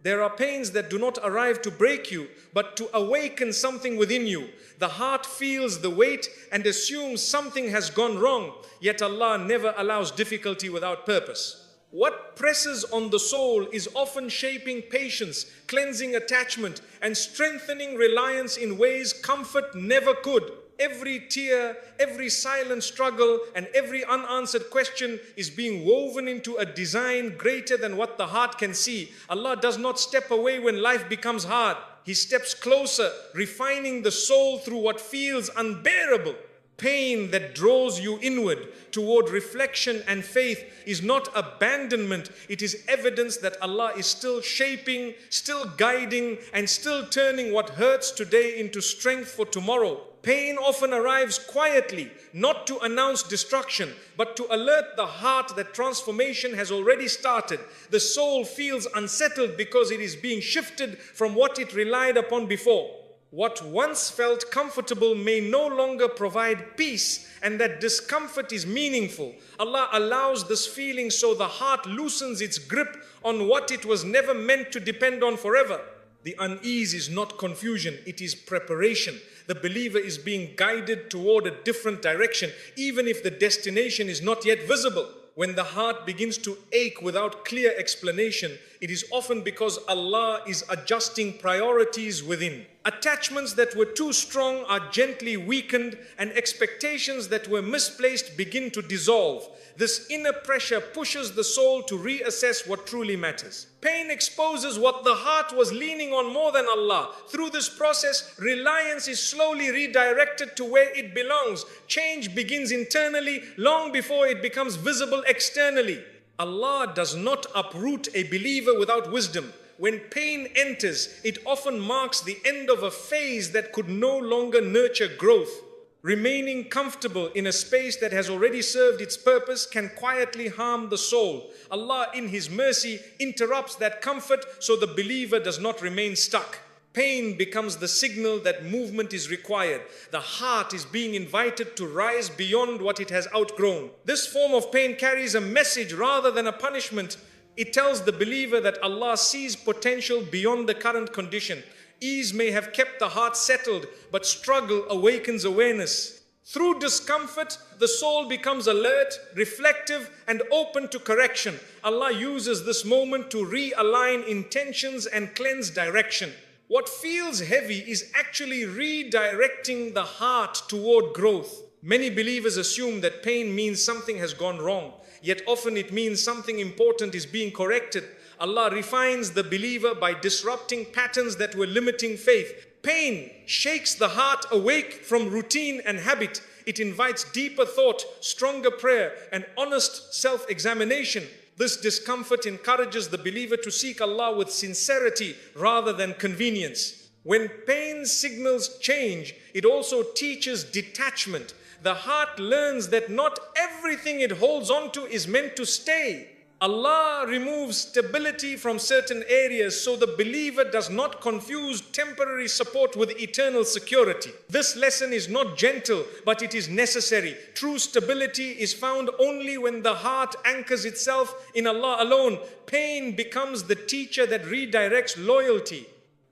There are pains that do not arrive to break you, but to awaken something within you. The heart feels the weight and assumes something has gone wrong, yet Allah never allows difficulty without purpose. What presses on the soul is often shaping patience, cleansing attachment, and strengthening reliance in ways comfort never could. Every tear, every silent struggle, and every unanswered question is being woven into a design greater than what the heart can see. Allah does not step away when life becomes hard. He steps closer, refining the soul through what feels unbearable. Pain that draws you inward toward reflection and faith is not abandonment. It is evidence that Allah is still shaping, still guiding, and still turning what hurts today into strength for tomorrow. Pain often arrives quietly, not to announce destruction, but to alert the heart that transformation has already started. The soul feels unsettled because it is being shifted from what it relied upon before. What once felt comfortable may no longer provide peace, and that discomfort is meaningful. Allah allows this feeling so the heart loosens its grip on what it was never meant to depend on forever. The unease is not confusion, it is preparation. The believer is being guided toward a different direction, even if the destination is not yet visible. When the heart begins to ache without clear explanation, it is often because Allah is adjusting priorities within. Attachments that were too strong are gently weakened, and expectations that were misplaced begin to dissolve. This inner pressure pushes the soul to reassess what truly matters. Pain exposes what the heart was leaning on more than Allah. Through this process, reliance is slowly redirected to where it belongs. Change begins internally long before it becomes visible externally. Allah does not uproot a believer without wisdom. When pain enters, it often marks the end of a phase that could no longer nurture growth. Remaining comfortable in a space that has already served its purpose can quietly harm the soul. Allah in His mercy interrupts that comfort so the believer does not remain stuck. Pain becomes the signal that movement is required. The heart is being invited to rise beyond what it has outgrown. This form of pain carries a message rather than a punishment. It tells the believer that Allah sees potential beyond the current condition. Ease may have kept the heart settled, but struggle awakens awareness. Through discomfort, the soul becomes alert, reflective, and open to correction. Allah uses this moment to realign intentions and cleanse direction. What feels heavy is actually redirecting the heart toward growth. Many believers assume that pain means something has gone wrong, yet often it means something important is being corrected. Allah refines the believer by disrupting patterns that were limiting faith. Pain shakes the heart awake from routine and habit. It invites deeper thought, stronger prayer, and honest self-examination. This discomfort encourages the believer to seek Allah with sincerity rather than convenience. When pain signals change, it also teaches detachment. The heart learns that not everything it holds on to is meant to stay. Allah removes stability from certain areas so the believer does not confuse temporary support with eternal security. This lesson is not gentle, but it is necessary. True stability is found only when the heart anchors itself in Allah alone. Pain becomes the teacher that redirects loyalty.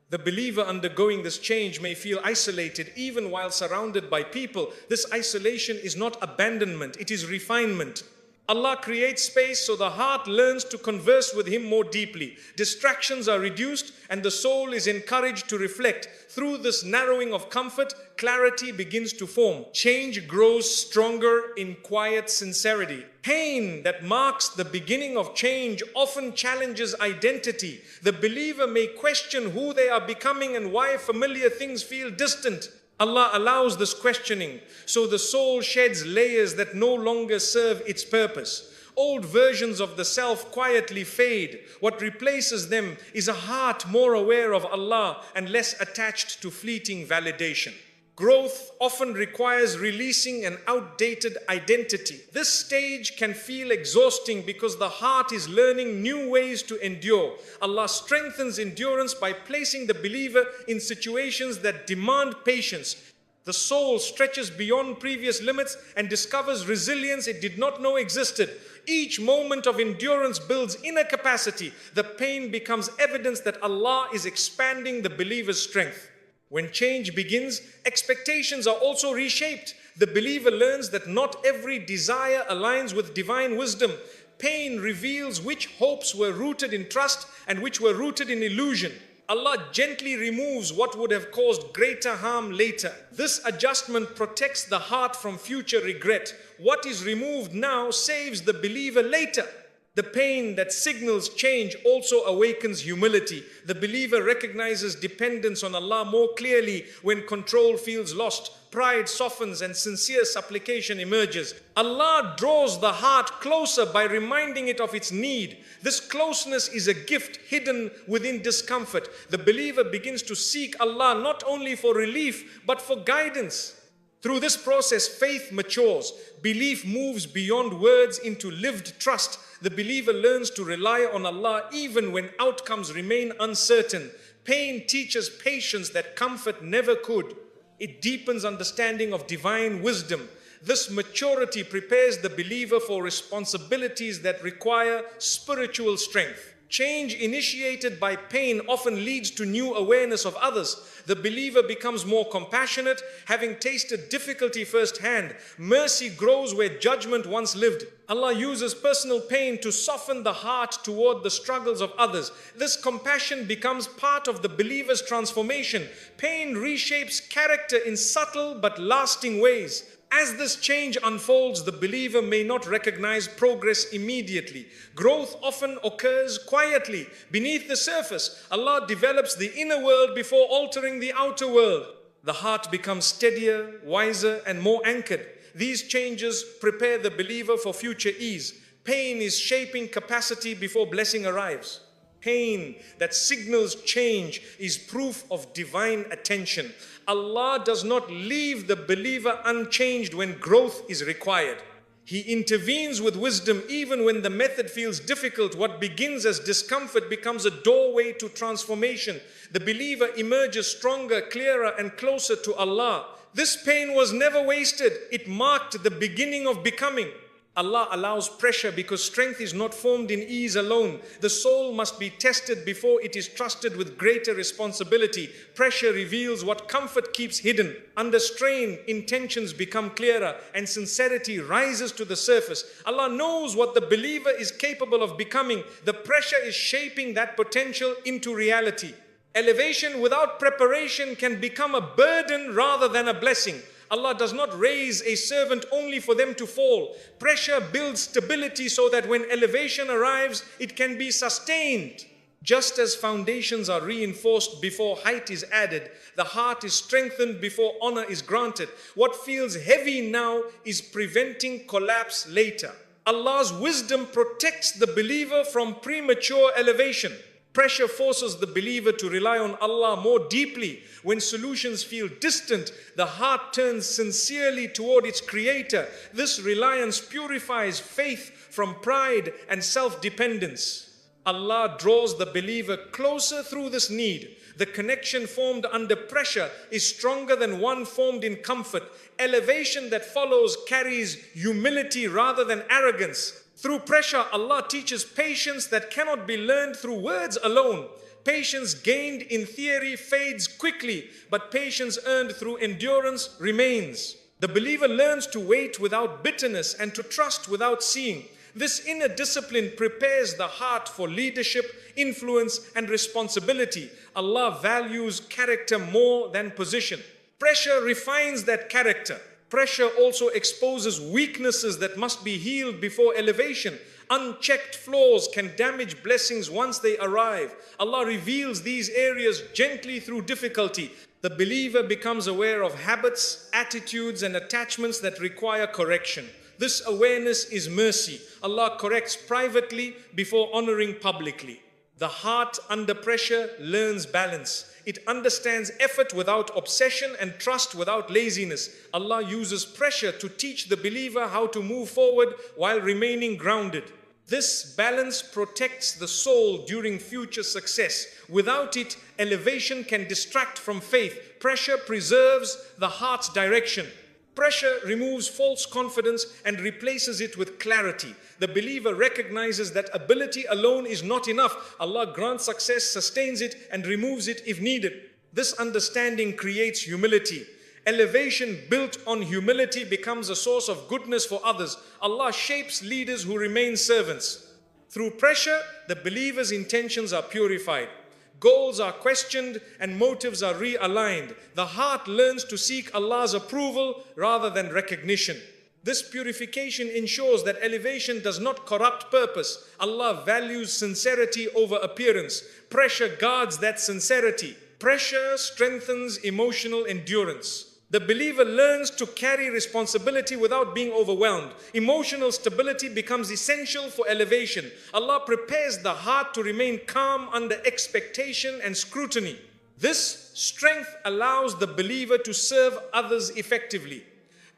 The believer undergoing this change may feel isolated even while surrounded by people. This isolation is not abandonment, it is refinement. Allah creates space so the heart learns to converse with Him more deeply. Distractions are reduced and the soul is encouraged to reflect. Through this narrowing of comfort, clarity begins to form. Change grows stronger in quiet sincerity. Pain that marks the beginning of change often challenges identity. The believer may question who they are becoming and why familiar things feel distant. Allah allows this questioning, so the soul sheds layers that no longer serve its purpose. Old versions of the self quietly fade. What replaces them is a heart more aware of Allah and less attached to fleeting validation. Growth often requires releasing an outdated identity. This stage can feel exhausting because the heart is learning new ways to endure. Allah strengthens endurance by placing the believer in situations that demand patience. The soul stretches beyond previous limits and discovers resilience it did not know existed. Each moment of endurance builds inner capacity. The pain becomes evidence that Allah is expanding the believer's strength. When change begins, expectations are also reshaped. The believer learns that not every desire aligns with divine wisdom. Pain reveals which hopes were rooted in trust and which were rooted in illusion. Allah gently removes what would have caused greater harm later. This adjustment protects the heart from future regret. What is removed now saves the believer later. The pain that signals change also awakens humility. The believer recognizes dependence on Allah more clearly when control feels lost. Pride softens and sincere supplication emerges. Allah draws the heart closer by reminding it of its need. This closeness is a gift hidden within discomfort. The believer begins to seek Allah not only for relief but for guidance. Through this process, faith matures. Belief moves beyond words into lived trust. The believer learns to rely on Allah even when outcomes remain uncertain. Pain teaches patience that comfort never could. It deepens understanding of divine wisdom. This maturity prepares the believer for responsibilities that require spiritual strength. Change initiated by pain often leads to new awareness of others. The believer becomes more compassionate, having tasted difficulty firsthand. Mercy grows where judgment once lived. Allah uses personal pain to soften the heart toward the struggles of others. This compassion becomes part of the believer's transformation. Pain reshapes character in subtle but lasting ways. As this change unfolds, the believer may not recognize progress immediately. Growth often occurs quietly, beneath the surface. Allah develops the inner world before altering the outer world. The heart becomes steadier, wiser, and more anchored. These changes prepare the believer for future ease. Pain is shaping capacity before blessing arrives. Pain that signals change is proof of divine attention. Allah does not leave the believer unchanged when growth is required. He intervenes with wisdom even when the method feels difficult. What begins as discomfort becomes a doorway to transformation. The believer emerges stronger, clearer, and closer to Allah. This pain was never wasted. It marked the beginning of becoming. Allah allows pressure because strength is not formed in ease alone. The soul must be tested before it is trusted with greater responsibility. Pressure reveals what comfort keeps hidden. Under strain, intentions become clearer and sincerity rises to the surface. Allah knows what the believer is capable of becoming. The pressure is shaping that potential into reality. Elevation without preparation can become a burden rather than a blessing. Allah does not raise a servant only for them to fall. Pressure builds stability so that when elevation arrives, it can be sustained. Just as foundations are reinforced before height is added, the heart is strengthened before honor is granted. What feels heavy now is preventing collapse later. Allah's wisdom protects the believer from premature elevation. Pressure forces the believer to rely on Allah more deeply. When solutions feel distant, the heart turns sincerely toward its Creator. This reliance purifies faith from pride and self-dependence. Allah draws the believer closer through this need. The connection formed under pressure is stronger than one formed in comfort. Elevation that follows carries humility rather than arrogance. Through pressure, Allah teaches patience that cannot be learned through words alone. Patience gained in theory fades quickly, but patience earned through endurance remains. The believer learns to wait without bitterness and to trust without seeing. This inner discipline prepares the heart for leadership, influence, and responsibility. Allah values character more than position. Pressure refines that character. Pressure also exposes weaknesses that must be healed before elevation. Unchecked flaws can damage blessings once they arrive. Allah reveals these areas gently through difficulty. The believer becomes aware of habits, attitudes, and attachments that require correction. This awareness is mercy. Allah corrects privately before honoring publicly. The heart under pressure learns balance. It understands effort without obsession and trust without laziness. Allah uses pressure to teach the believer how to move forward while remaining grounded. This balance protects the soul during future success. Without it, elevation can distract from faith. Pressure preserves the heart's direction. Pressure removes false confidence and replaces it with clarity. The believer recognizes that ability alone is not enough. Allah grants success, sustains it, and removes it if needed. This understanding creates humility. Elevation built on humility becomes a source of goodness for others. Allah shapes leaders who remain servants. Through pressure, the believer's intentions are purified. Goals are questioned and motives are realigned. The heart learns to seek Allah's approval rather than recognition. This purification ensures that elevation does not corrupt purpose. Allah values sincerity over appearance. Pressure guards that sincerity. Pressure strengthens emotional endurance. The believer learns to carry responsibility without being overwhelmed. Emotional stability becomes essential for elevation. Allah prepares the heart to remain calm under expectation and scrutiny. This strength allows the believer to serve others effectively.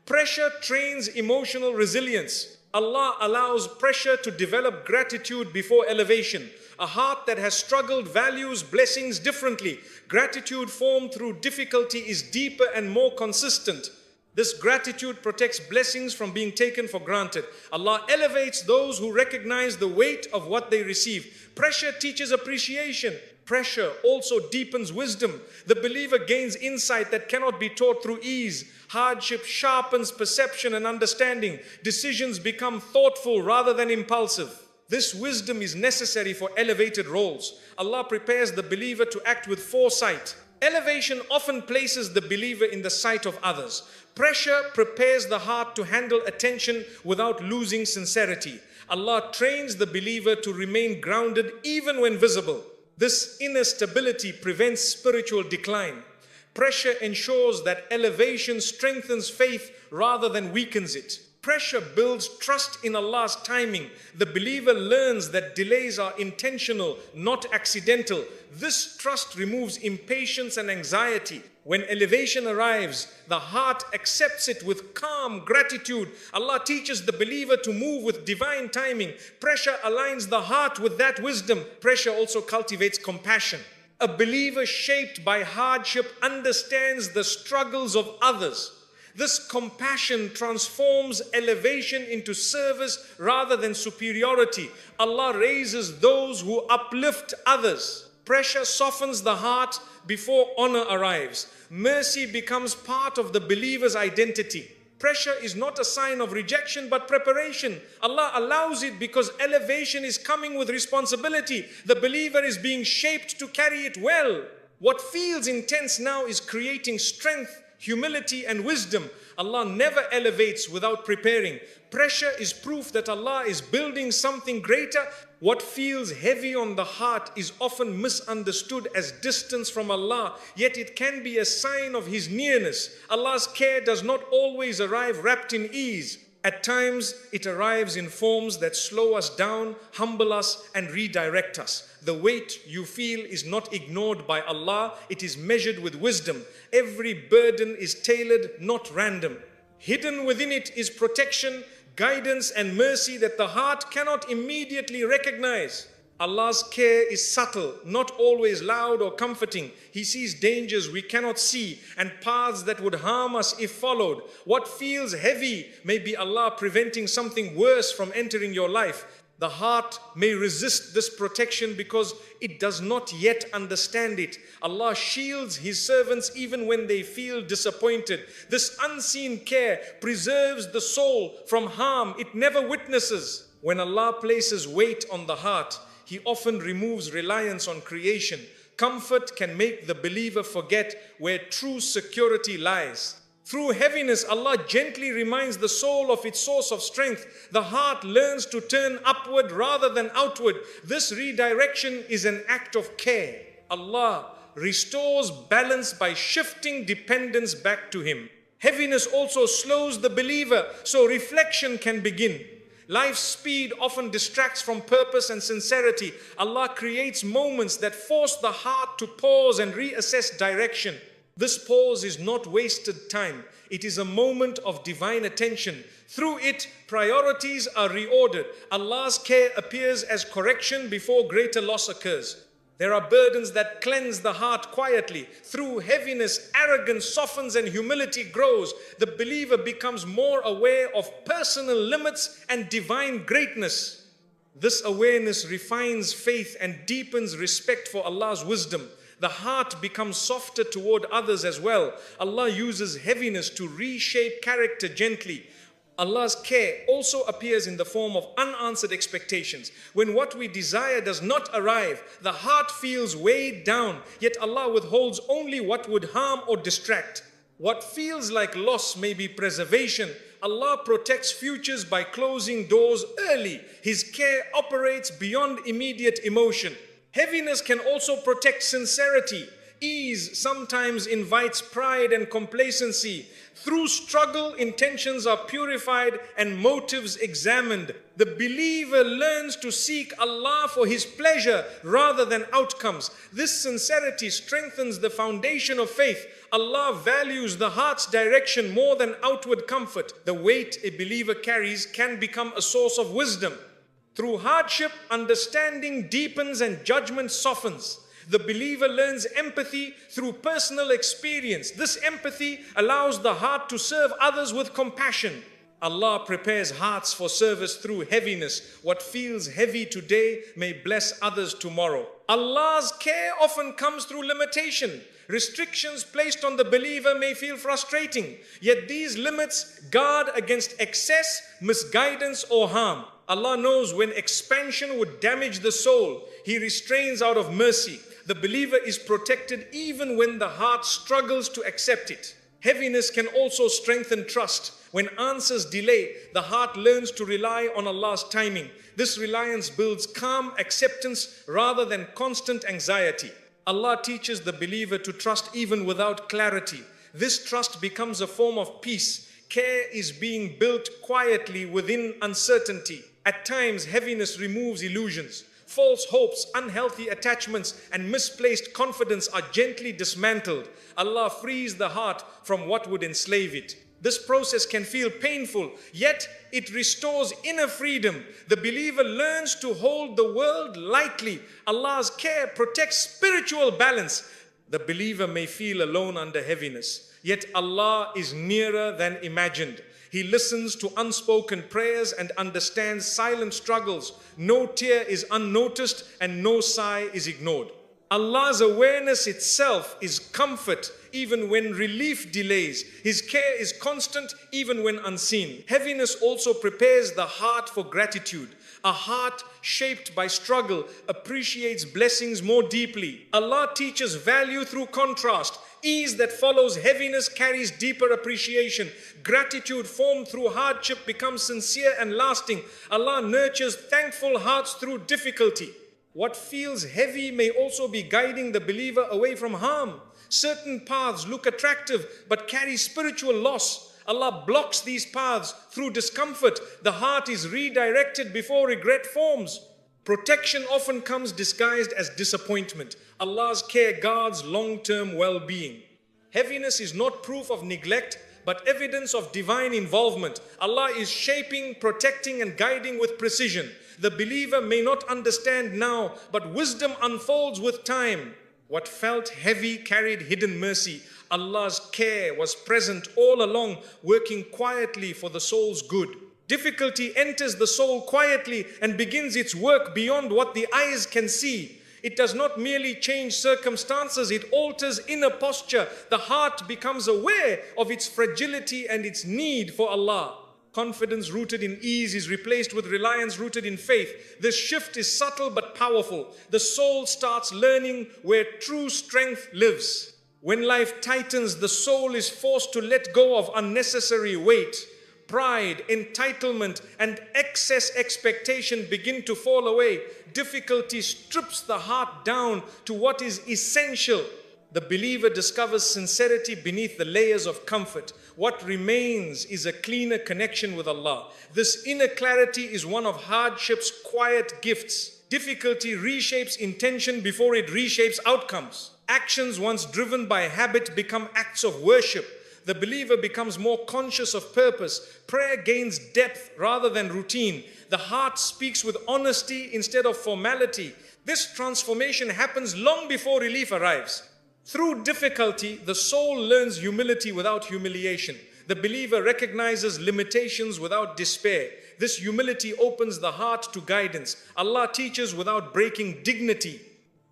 Pressure trains emotional resilience. Allah allows pressure to develop gratitude before elevation. A heart that has struggled values blessings differently. Gratitude formed through difficulty is deeper and more consistent. This gratitude protects blessings from being taken for granted. Allah elevates those who recognize the weight of what they receive. Pressure teaches appreciation. Pressure also deepens wisdom. The believer gains insight that cannot be taught through ease. Hardship sharpens perception and understanding. Decisions become thoughtful rather than impulsive. This wisdom is necessary for elevated roles. Allah prepares the believer to act with foresight. Elevation often places the believer in the sight of others. Pressure prepares the heart to handle attention without losing sincerity. Allah trains the believer to remain grounded even when visible. This inner stability prevents spiritual decline. Pressure ensures that elevation strengthens faith rather than weakens it. Pressure builds trust in Allah's timing. The believer learns that delays are intentional, not accidental. This trust removes impatience and anxiety. When elevation arrives, the heart accepts it with calm gratitude. Allah teaches the believer to move with divine timing. Pressure aligns the heart with that wisdom. Pressure also cultivates compassion. A believer shaped by hardship understands the struggles of others. This compassion transforms elevation into service rather than superiority. Allah raises those who uplift others. Pressure softens the heart before honor arrives. Mercy becomes part of the believer's identity. Pressure is not a sign of rejection but preparation. Allah allows it because elevation is coming with responsibility. The believer is being shaped to carry it well. What feels intense now is creating strength, humility and wisdom. Allah never elevates without preparing. Pressure is proof that Allah is building something greater. What feels heavy on the heart is often misunderstood as distance from Allah, yet it can be a sign of His nearness. Allah's care does not always arrive wrapped in ease. At times, it arrives in forms that slow us down, humble us, and redirect us. The weight you feel is not ignored by Allah, it is measured with wisdom. Every burden is tailored, not random. Hidden within it is protection, guidance, and mercy that the heart cannot immediately recognize. Allah's care is subtle, not always loud or comforting. He sees dangers we cannot see and paths that would harm us if followed. What feels heavy may be Allah preventing something worse from entering your life. The heart may resist this protection because it does not yet understand it. Allah shields His servants even when they feel disappointed. This unseen care preserves the soul from harm it never witnesses. When Allah places weight on the heart, He often removes reliance on creation. Comfort can make the believer forget where true security lies. Through heaviness, Allah gently reminds the soul of its source of strength. The heart learns to turn upward rather than outward. This redirection is an act of care. Allah restores balance by shifting dependence back to Him. Heaviness also slows the believer, so reflection can begin. Life's speed often distracts from purpose and sincerity. Allah creates moments that force the heart to pause and reassess direction. This pause is not wasted time. It is a moment of divine attention. Through it, priorities are reordered. Allah's care appears as correction before greater loss occurs. There are burdens that cleanse the heart quietly. Through heaviness, arrogance softens and humility grows. The believer becomes more aware of personal limits and divine greatness. This awareness refines faith and deepens respect for Allah's wisdom. The heart becomes softer toward others as well. Allah uses heaviness to reshape character gently. Allah's care also appears in the form of unanswered expectations. When what we desire does not arrive, the heart feels weighed down, yet Allah withholds only what would harm or distract. What feels like loss may be preservation. Allah protects futures by closing doors early. His care operates beyond immediate emotion. Heaviness can also protect sincerity. Ease sometimes invites pride and complacency. Through struggle, intentions are purified and motives examined. The believer learns to seek Allah for His pleasure rather than outcomes. This sincerity strengthens the foundation of faith. Allah values the heart's direction more than outward comfort. The weight a believer carries can become a source of wisdom. Through hardship, understanding deepens and judgment softens. The believer learns empathy through personal experience. This empathy allows the heart to serve others with compassion. Allah prepares hearts for service through heaviness. What feels heavy today may bless others tomorrow. Allah's care often comes through limitation. Restrictions placed on the believer may feel frustrating, yet these limits guard against excess, misguidance or harm. Allah knows when expansion would damage the soul. He restrains out of mercy. The believer is protected even when the heart struggles to accept it. Heaviness can also strengthen trust. When answers delay, the heart learns to rely on Allah's timing. This reliance builds calm acceptance rather than constant anxiety. Allah teaches the believer to trust even without clarity. This trust becomes a form of peace. Care is being built quietly within uncertainty. At times, heaviness removes illusions. False hopes, unhealthy attachments, and misplaced confidence are gently dismantled. Allah frees the heart from what would enslave it. This process can feel painful, yet it restores inner freedom. The believer learns to hold the world lightly. Allah's care protects spiritual balance. The believer may feel alone under heaviness, yet Allah is nearer than imagined. He listens to unspoken prayers and understands silent struggles. No tear is unnoticed and no sigh is ignored. Allah's awareness itself is comfort even when relief delays. His care is constant even when unseen. Heaviness also prepares the heart for gratitude. A heart shaped by struggle appreciates blessings more deeply. Allah teaches value through contrast. Ease that follows heaviness carries deeper appreciation. Gratitude formed through hardship becomes sincere and lasting. Allah nurtures thankful hearts through difficulty. What feels heavy may also be guiding the believer away from harm. Certain paths look attractive but carry spiritual loss. Allah blocks these paths through discomfort. The heart is redirected before regret forms. Protection often comes disguised as disappointment. Allah's care guards long-term well-being. Heaviness is not proof of neglect, but evidence of divine involvement. Allah is shaping, protecting, and guiding with precision. The believer may not understand now, but wisdom unfolds with time. What felt heavy carried hidden mercy. Allah's care was present all along, working quietly for the soul's good. Difficulty enters the soul quietly and begins its work beyond what the eyes can see. It does not merely change circumstances, it alters inner posture. The heart becomes aware of its fragility and its need for Allah. Confidence rooted in ease is replaced with reliance rooted in faith. This shift is subtle but powerful. The soul starts learning where true strength lives. When life tightens, the soul is forced to let go of unnecessary weight. Pride, entitlement, and excess expectation begin to fall away. Difficulty strips the heart down to what is essential. The believer discovers sincerity beneath the layers of comfort. What remains is a cleaner connection with Allah. This inner clarity is one of hardship's quiet gifts. Difficulty reshapes intention before it reshapes outcomes. Actions once driven by habit become acts of worship. The believer becomes more conscious of purpose. Prayer gains depth rather than routine. The heart speaks with honesty instead of formality. This transformation happens long before relief arrives. Through difficulty, the soul learns humility without humiliation. The believer recognizes limitations without despair. This humility opens the heart to guidance. Allah teaches without breaking dignity.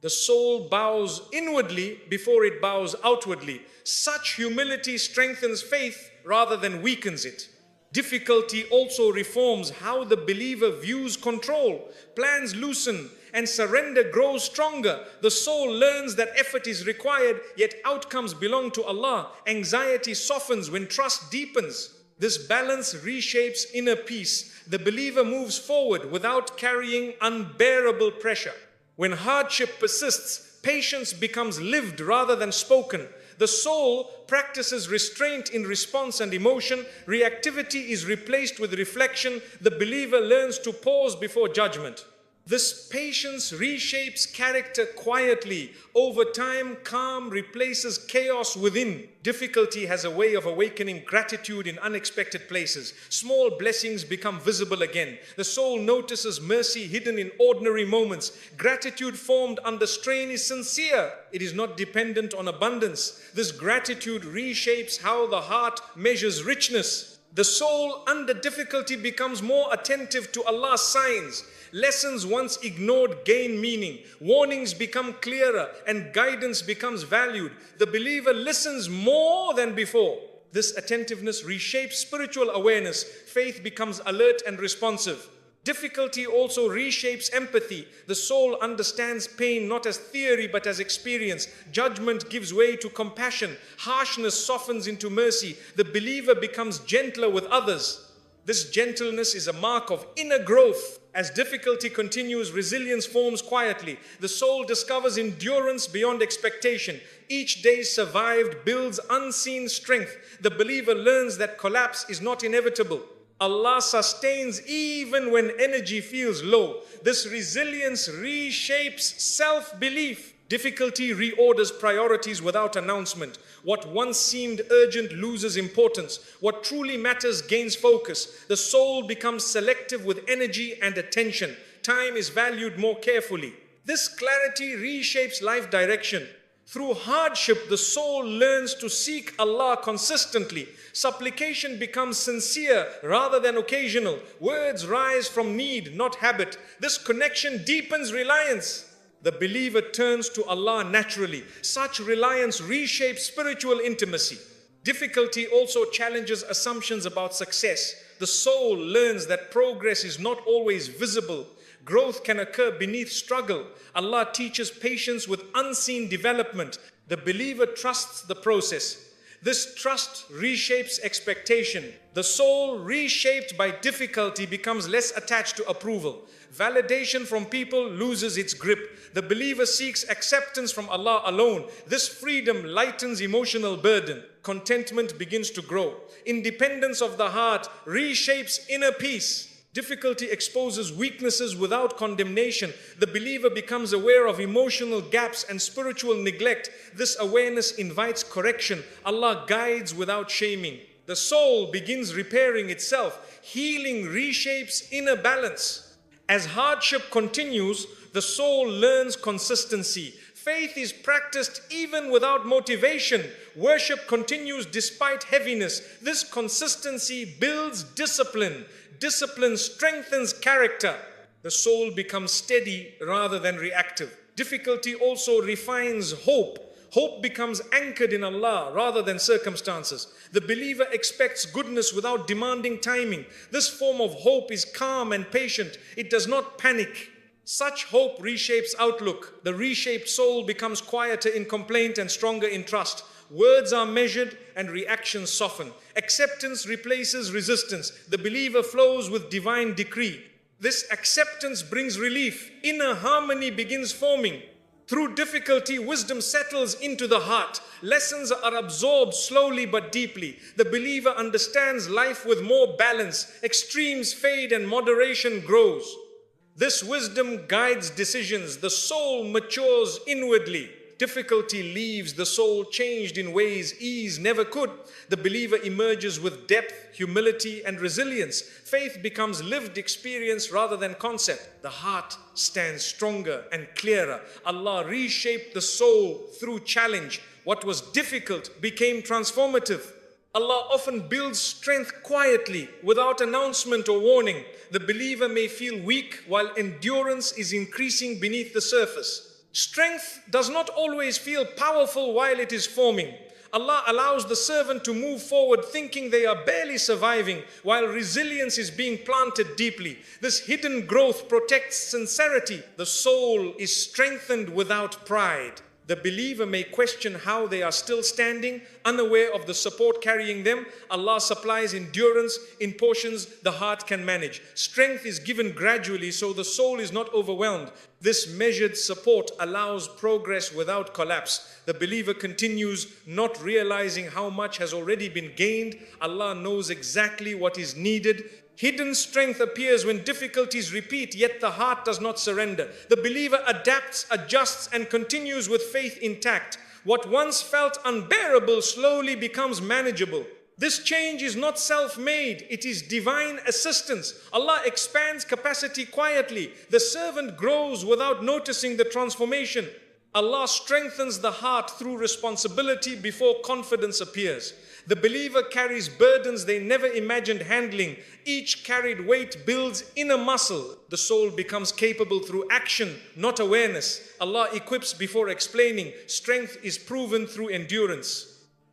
The soul bows inwardly before it bows outwardly. Such humility strengthens faith rather than weakens it. Difficulty also reforms how the believer views control. Plans loosen and surrender grows stronger. The soul learns that effort is required, yet outcomes belong to Allah. Anxiety softens when trust deepens. This balance reshapes inner peace. The believer moves forward without carrying unbearable pressure. When hardship persists, patience becomes lived rather than spoken. The soul practices restraint in response and emotion. Reactivity is replaced with reflection. The believer learns to pause before judgment. This patience reshapes character quietly. Over time, calm replaces chaos within. Difficulty has a way of awakening gratitude in unexpected places. Small blessings become visible again. The soul notices mercy hidden in ordinary moments. Gratitude formed under strain is sincere. It is not dependent on abundance. This gratitude reshapes how the heart measures richness. The soul under difficulty becomes more attentive to Allah's signs. Lessons once ignored gain meaning. Warnings become clearer and guidance becomes valued. The believer listens more than before. This attentiveness reshapes spiritual awareness. Faith becomes alert and responsive. Difficulty also reshapes empathy. The soul understands pain not as theory but as experience. Judgment gives way to compassion. Harshness softens into mercy. The believer becomes gentler with others. This gentleness is a mark of inner growth. As difficulty continues, resilience forms quietly. The soul discovers endurance beyond expectation. Each day survived builds unseen strength. The believer learns that collapse is not inevitable. Allah sustains even when energy feels low. This resilience reshapes self-belief. Difficulty reorders priorities without announcement. What once seemed urgent loses importance. What truly matters gains focus. The soul becomes selective with energy and attention. Time is valued more carefully. This clarity reshapes life direction. Through hardship, the soul learns to seek Allah consistently. Supplication becomes sincere rather than occasional. Words rise from need, not habit. This connection deepens reliance. The believer turns to Allah naturally. Such reliance reshapes spiritual intimacy. Difficulty also challenges assumptions about success. The soul learns that progress is not always visible. Growth can occur beneath struggle. Allah teaches patience with unseen development. The believer trusts the process. This trust reshapes expectation. The soul, reshaped by difficulty, becomes less attached to approval. Validation from people loses its grip. The believer seeks acceptance from Allah alone. This freedom lightens emotional burden. Contentment begins to grow. Independence of the heart reshapes inner peace. Difficulty exposes weaknesses without condemnation. The believer becomes aware of emotional gaps and spiritual neglect. This awareness invites correction. Allah guides without shaming. The soul begins repairing itself. Healing reshapes inner balance. As hardship continues, the soul learns consistency. Faith is practiced even without motivation. Worship continues despite heaviness. This consistency builds discipline. Discipline strengthens character. The soul becomes steady rather than reactive. Difficulty also refines hope. Hope becomes anchored in Allah rather than circumstances. The believer expects goodness without demanding timing. This form of hope is calm and patient. It does not panic. Such hope reshapes outlook. The reshaped soul becomes quieter in complaint and stronger in trust. Words are measured and reactions soften. Acceptance replaces resistance. The believer flows with divine decree. This acceptance brings relief. Inner harmony begins forming. Through difficulty, wisdom settles into the heart. Lessons are absorbed slowly but deeply. The believer understands life with more balance. Extremes fade and moderation grows. This wisdom guides decisions. The soul matures inwardly. Difficulty leaves the soul changed in ways ease never could. The believer emerges with depth, humility, and resilience. Faith becomes lived experience rather than concept. The heart stands stronger and clearer. Allah reshaped the soul through challenge. What was difficult became transformative. Allah often builds strength quietly, without announcement or warning. The believer may feel weak while endurance is increasing beneath the surface. Strength does not always feel powerful while it is forming. Allah allows the servant to move forward thinking they are barely surviving, while resilience is being planted deeply. This hidden growth protects sincerity. The soul is strengthened without pride. The believer may question how they are still standing, unaware of the support carrying them. Allah supplies endurance in portions the heart can manage. Strength is given gradually so the soul is not overwhelmed. This measured support allows progress without collapse. The believer continues, not realizing how much has already been gained. Allah knows exactly what is needed. Hidden strength appears when difficulties repeat, yet the heart does not surrender. The believer adapts, adjusts, and continues with faith intact. What once felt unbearable slowly becomes manageable. This change is not self-made, it is divine assistance. Allah expands capacity quietly. The servant grows without noticing the transformation. Allah strengthens the heart through responsibility before confidence appears. The believer carries burdens they never imagined handling. Each carried weight builds inner muscle. The soul becomes capable through action, not awareness. Allah equips before explaining. Strength is proven through endurance.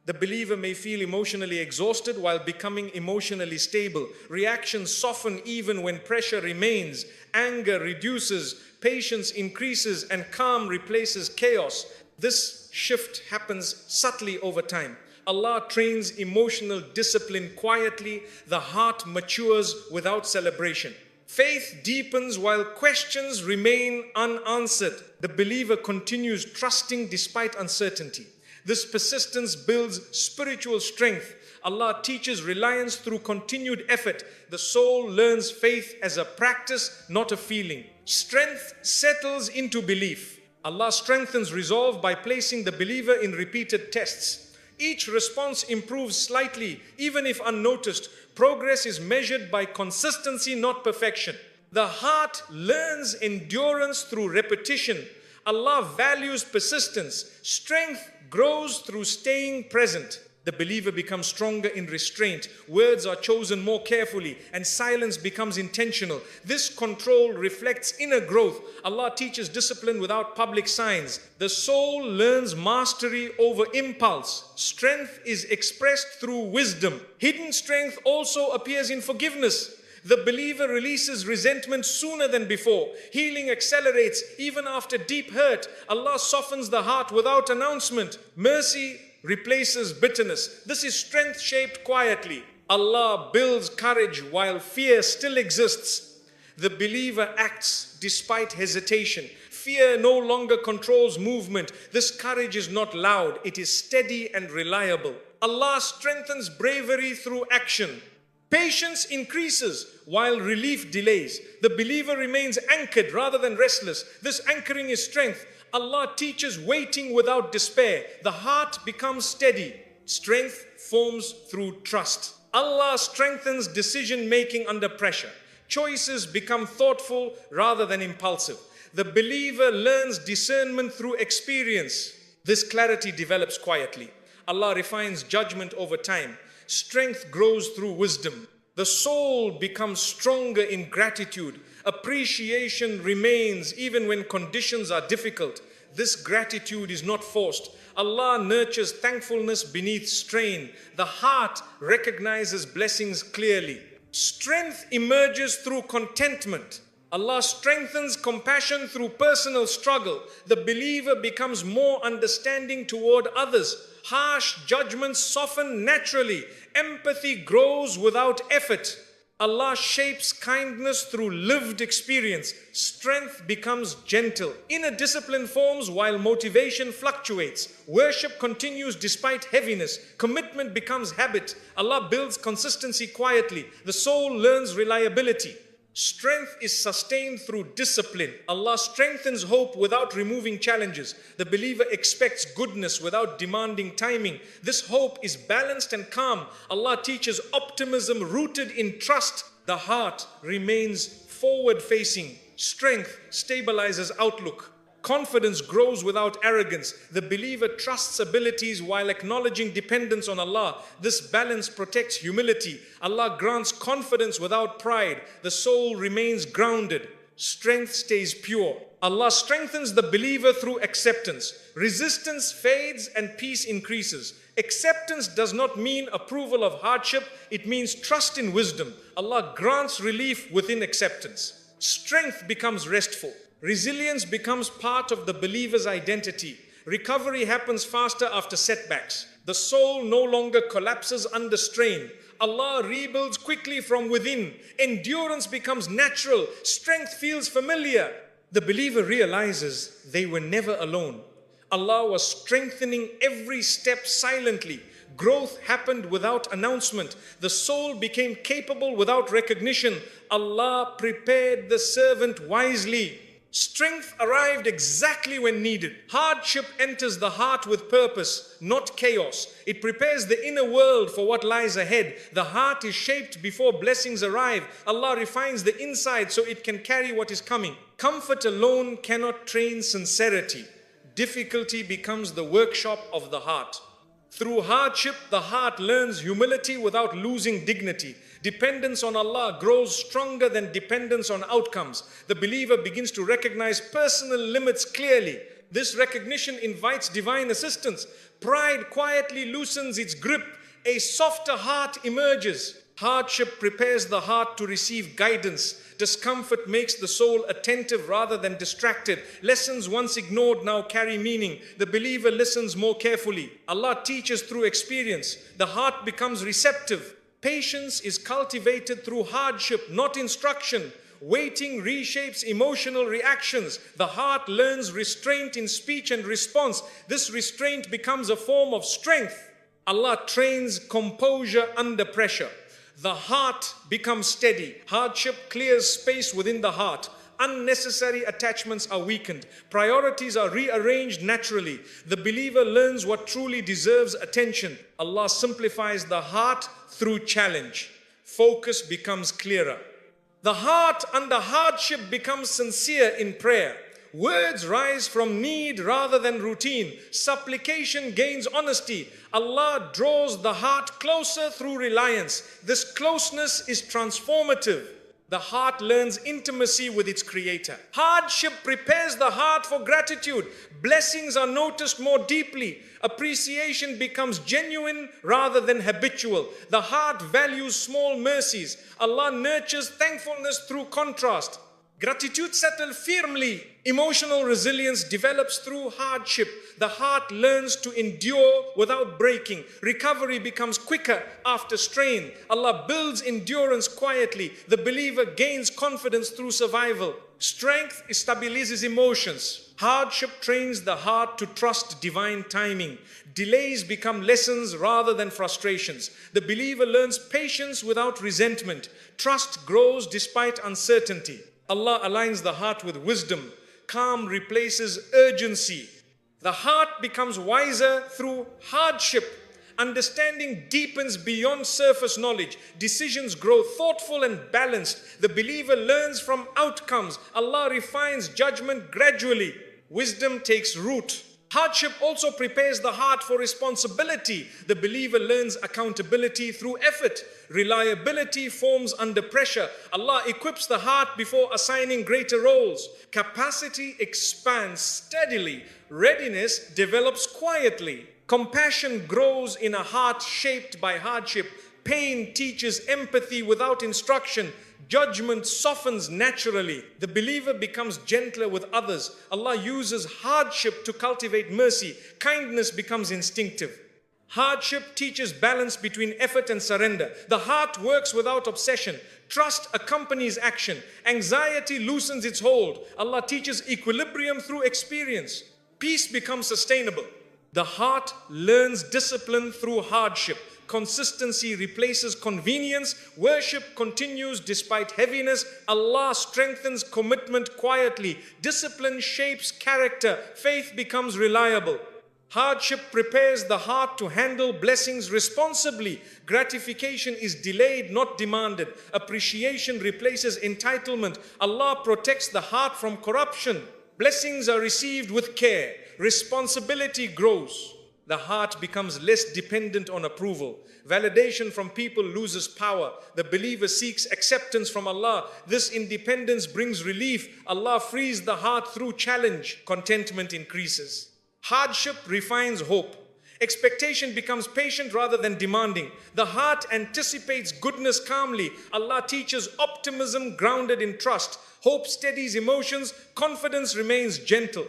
The believer may feel emotionally exhausted while becoming emotionally stable. Reactions soften even when pressure remains. Anger reduces, patience increases, and calm replaces chaos. This shift happens subtly over time. Allah trains emotional discipline quietly. The heart matures without celebration. Faith deepens while questions remain unanswered. The believer continues trusting despite uncertainty. This persistence builds spiritual strength. Allah teaches reliance through continued effort. The soul learns faith as a practice, not a feeling. Strength settles into belief. Allah strengthens resolve by placing the believer in repeated tests. Each response improves slightly, even if unnoticed. Progress is measured by consistency, not perfection. The heart learns endurance through repetition. Allah values persistence. Strength grows through staying present. The believer becomes stronger in restraint. Words are chosen more carefully and silence becomes intentional. This control reflects inner growth. Allah teaches discipline without public signs. The soul learns mastery over impulse. Strength is expressed through wisdom. Hidden strength also appears in forgiveness. The believer releases resentment sooner than before. Healing accelerates even after deep hurt. Allah softens the heart without announcement. Mercy replaces bitterness. This is strength shaped quietly. Allah builds courage while fear still exists. The believer acts despite hesitation. Fear no longer controls movement. This courage is not loud, it is steady and reliable. Allah strengthens bravery through action. Patience increases while relief delays. The believer remains anchored rather than restless. This anchoring is strength. Allah teaches waiting without despair. The heart becomes steady. Strength forms through trust. Allah strengthens decision making under pressure. Choices become thoughtful rather than impulsive. The believer learns discernment through experience. This clarity develops quietly. Allah refines judgment over time. Strength grows through wisdom. The soul becomes stronger in gratitude. Appreciation remains even when conditions are difficult. This gratitude is not forced. Allah nurtures thankfulness beneath strain. The heart recognizes blessings clearly. Strength emerges through contentment. Allah strengthens compassion through personal struggle. The believer becomes more understanding toward others. Harsh judgments soften naturally. Empathy grows without effort. Allah shapes kindness through lived experience. Strength becomes gentle. Inner discipline forms while motivation fluctuates. Worship continues despite heaviness. Commitment becomes habit. Allah builds consistency quietly. The soul learns reliability. Strength is sustained through discipline. Allah strengthens hope without removing challenges. The believer expects goodness without demanding timing. This hope is balanced and calm. Allah teaches optimism rooted in trust. The heart remains forward-facing. Strength stabilizes outlook. Confidence grows without arrogance. The believer trusts abilities while acknowledging dependence on Allah. This balance protects humility. Allah grants confidence without pride. The soul remains grounded. Strength stays pure. Allah strengthens the believer through acceptance. Resistance fades and peace increases. Acceptance does not mean approval of hardship. It means trust in wisdom. Allah grants relief within acceptance. Strength becomes restful. Resilience becomes part of the believer's identity. Recovery happens faster after setbacks. The soul no longer collapses under strain. Allah rebuilds quickly from within. Endurance becomes natural. Strength feels familiar. The believer realizes they were never alone. Allah was strengthening every step silently. Growth happened without announcement. The soul became capable without recognition. Allah prepared the servant wisely. Strength arrived exactly when needed. Hardship enters the heart with purpose, not chaos. It prepares the inner world for what lies ahead. The heart is shaped before blessings arrive. Allah refines the inside so it can carry what is coming. Comfort alone cannot train sincerity. Difficulty becomes the workshop of the heart. Through hardship, the heart learns humility without losing dignity. Dependence on Allah grows stronger than dependence on outcomes. The believer begins to recognize personal limits clearly. This recognition invites divine assistance. Pride quietly loosens its grip. A softer heart emerges. Hardship prepares the heart to receive guidance. Discomfort makes the soul attentive rather than distracted. Lessons once ignored now carry meaning. The believer listens more carefully. Allah teaches through experience. The heart becomes receptive. Patience is cultivated through hardship, not instruction. Waiting reshapes emotional reactions. The heart learns restraint in speech and response. This restraint becomes a form of strength. Allah trains composure under pressure. The heart becomes steady. Hardship clears space within the heart. Unnecessary attachments are weakened. Priorities are rearranged naturally. The believer learns what truly deserves attention. Allah simplifies the heart through challenge. Focus becomes clearer. The heart under hardship becomes sincere in prayer. Words rise from need rather than routine. Supplication gains honesty. Allah draws the heart closer through reliance. This closeness is transformative. The heart learns intimacy with its creator. Hardship prepares the heart for gratitude. Blessings are noticed more deeply. Appreciation becomes genuine rather than habitual. The heart values small mercies. Allah nurtures thankfulness through contrast. Gratitude settles firmly. Emotional resilience develops through hardship. The heart learns to endure without breaking. Recovery becomes quicker after strain. Allah builds endurance quietly. The believer gains confidence through survival. Strength stabilizes emotions. Hardship trains the heart to trust divine timing. Delays become lessons rather than frustrations. The believer learns patience without resentment. Trust grows despite uncertainty. Allah aligns the heart with wisdom. Calm replaces urgency. The heart becomes wiser through hardship. Understanding deepens beyond surface knowledge. Decisions grow thoughtful and balanced. The believer learns from outcomes. Allah refines judgment gradually. Wisdom takes root. Hardship also prepares the heart for responsibility. The believer learns accountability through effort. Reliability forms under pressure. Allah equips the heart before assigning greater roles. Capacity expands steadily. Readiness develops quietly. Compassion grows in a heart shaped by hardship. Pain teaches empathy without instruction. Judgment softens naturally. The believer becomes gentler with others. Allah uses hardship to cultivate mercy. Kindness becomes instinctive. Hardship teaches balance between effort and surrender. The heart works without obsession. Trust accompanies action. Anxiety loosens its hold. Allah teaches equilibrium through experience. Peace becomes sustainable. The heart learns discipline through hardship. Consistency replaces convenience. Worship continues despite heaviness. Allah strengthens commitment quietly. Discipline shapes character. Faith becomes reliable. Hardship prepares the heart to handle blessings responsibly. Gratification is delayed, not demanded. Appreciation replaces entitlement. Allah protects the heart from corruption. Blessings are received with care. Responsibility grows. The heart becomes less dependent on approval. Validation from people loses power. The believer seeks acceptance from Allah. This independence brings relief. Allah frees the heart through challenge. Contentment increases. Hardship refines hope. Expectation becomes patient rather than demanding. The heart anticipates goodness calmly. Allah teaches optimism grounded in trust. Hope steadies emotions. Confidence remains gentle.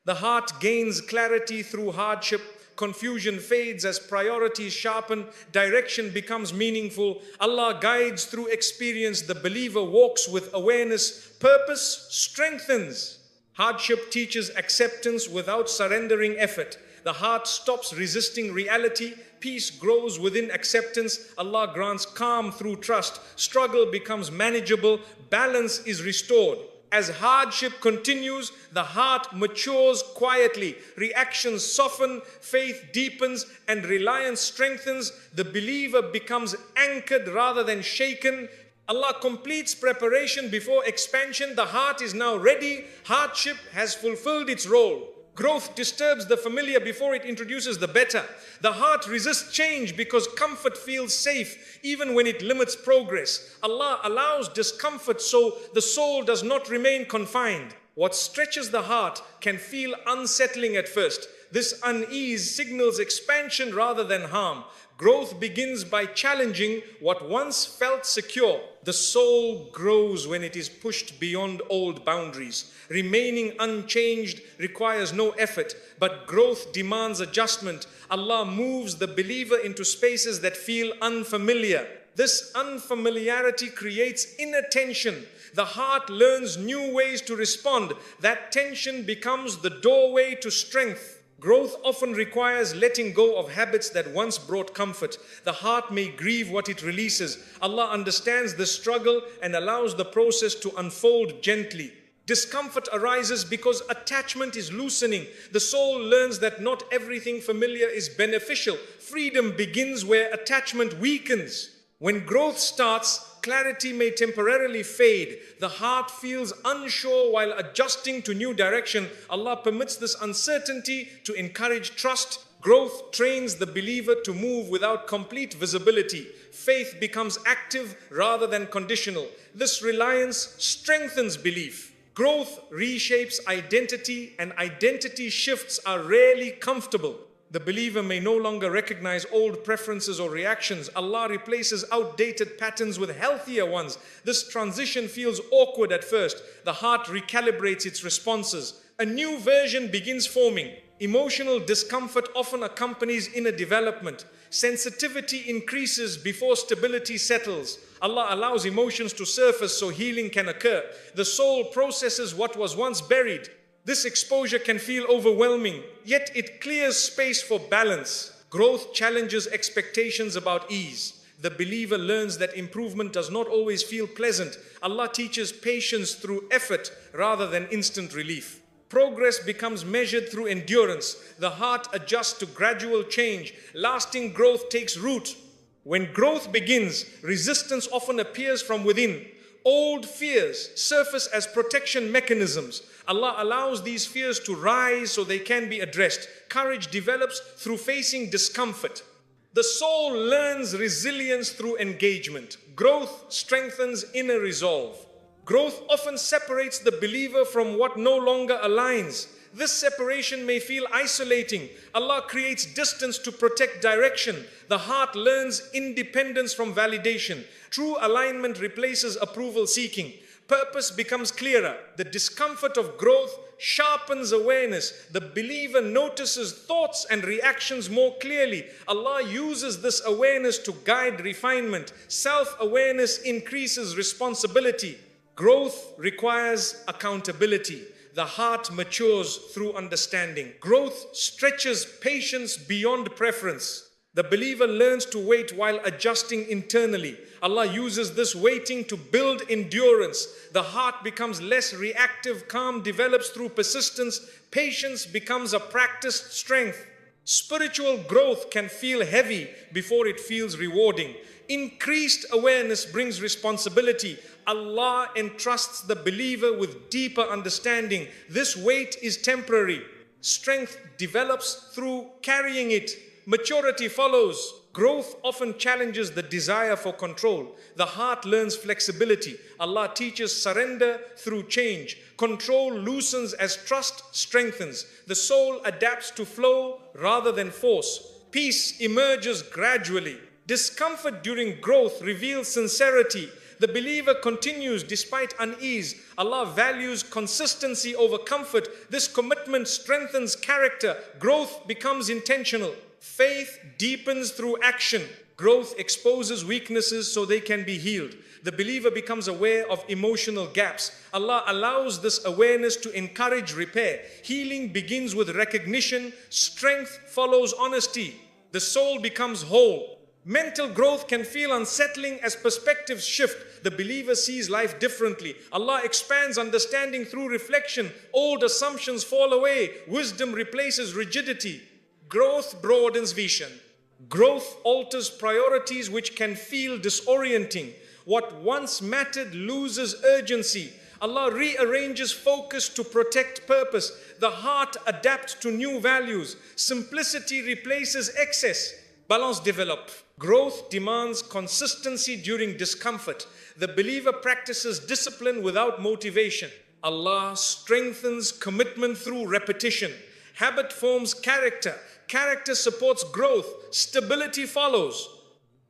The heart gains clarity through hardship. Confusion fades as priorities sharpen. Direction becomes meaningful. Allah guides through experience. The believer walks with awareness. Purpose strengthens. Hardship teaches acceptance without surrendering effort. The heart stops resisting reality. Peace grows within acceptance. Allah grants calm through trust. Struggle becomes manageable. Balance is restored. As hardship continues, the heart matures quietly. Reactions soften, faith deepens, and reliance strengthens. The believer becomes anchored rather than shaken. Allah completes preparation before expansion. The heart is now ready. Hardship has fulfilled its role. Growth disturbs the familiar before it introduces the better. The heart resists change because comfort feels safe, even when it limits progress. Allah allows discomfort so the soul does not remain confined. What stretches the heart can feel unsettling at first. This unease signals expansion rather than harm. Growth begins by challenging what once felt secure. The soul grows when it is pushed beyond old boundaries. Remaining unchanged requires no effort, but growth demands adjustment. Allah moves the believer into spaces that feel unfamiliar. This unfamiliarity creates inner tension. The heart learns new ways to respond. That tension becomes the doorway to strength. Growth often requires letting go of habits that once brought comfort. The heart may grieve what it releases. Allah understands the struggle and allows the process to unfold gently. Discomfort arises because attachment is loosening. The soul learns that not everything familiar is beneficial. Freedom begins where attachment weakens. When growth starts, clarity may temporarily fade. The heart feels unsure while adjusting to new direction. Allah permits this uncertainty to encourage trust. Growth trains the believer to move without complete visibility. Faith becomes active rather than conditional. This reliance strengthens belief. Growth reshapes identity, and identity shifts are rarely comfortable. The believer may no longer recognize old preferences or reactions. Allah replaces outdated patterns with healthier ones. This transition feels awkward at first. The heart recalibrates its responses. A new version begins forming. Emotional discomfort often accompanies inner development. Sensitivity increases before stability settles. Allah allows emotions to surface so healing can occur. The soul processes what was once buried. This exposure can feel overwhelming, yet it clears space for balance. Growth challenges expectations about ease. The believer learns that improvement does not always feel pleasant. Allah teaches patience through effort rather than instant relief. Progress becomes measured through endurance. The heart adjusts to gradual change. Lasting growth takes root. When growth begins, resistance often appears from within. Old fears surface as protection mechanisms. Allah allows these fears to rise so they can be addressed. Courage develops through facing discomfort. The soul learns resilience through engagement. Growth strengthens inner resolve. Growth often separates the believer from what no longer aligns. This separation may feel isolating. Allah creates distance to protect direction. The heart learns independence from validation. True alignment replaces approval seeking. Purpose becomes clearer. The discomfort of growth sharpens awareness. The believer notices thoughts and reactions more clearly. Allah uses this awareness to guide refinement. Self-awareness increases responsibility. Growth requires accountability. The heart matures through understanding. Growth stretches patience beyond preference. The believer learns to wait while adjusting internally. Allah uses this waiting to build endurance. The heart becomes less reactive. Calm develops through persistence. Patience becomes a practiced strength. Spiritual growth can feel heavy before it feels rewarding. Increased awareness brings responsibility. Allah entrusts the believer with deeper understanding. This weight is temporary. Strength develops through carrying it. Maturity follows. Growth often challenges the desire for control. The heart learns flexibility. Allah teaches surrender through change. Control loosens as trust strengthens. The soul adapts to flow rather than force. Peace emerges gradually. Discomfort during growth reveals sincerity. The believer continues despite unease. Allah values consistency over comfort. This commitment strengthens character. Growth becomes intentional. Faith deepens through action. Growth exposes weaknesses so they can be healed. The believer becomes aware of emotional gaps. Allah allows this awareness to encourage repair. Healing begins with recognition. Strength follows honesty. The soul becomes whole. Mental growth can feel unsettling as perspectives shift. The believer sees life differently. Allah expands understanding through reflection. Old assumptions fall away. Wisdom replaces rigidity. Growth broadens vision. Growth alters priorities which can feel disorienting. What once mattered loses urgency. Allah rearranges focus to protect purpose. The heart adapts to new values. Simplicity replaces excess. Balance develops. Growth demands consistency during discomfort. The believer practices discipline without motivation. Allah strengthens commitment through repetition. Habit forms character. Character supports growth. Stability follows.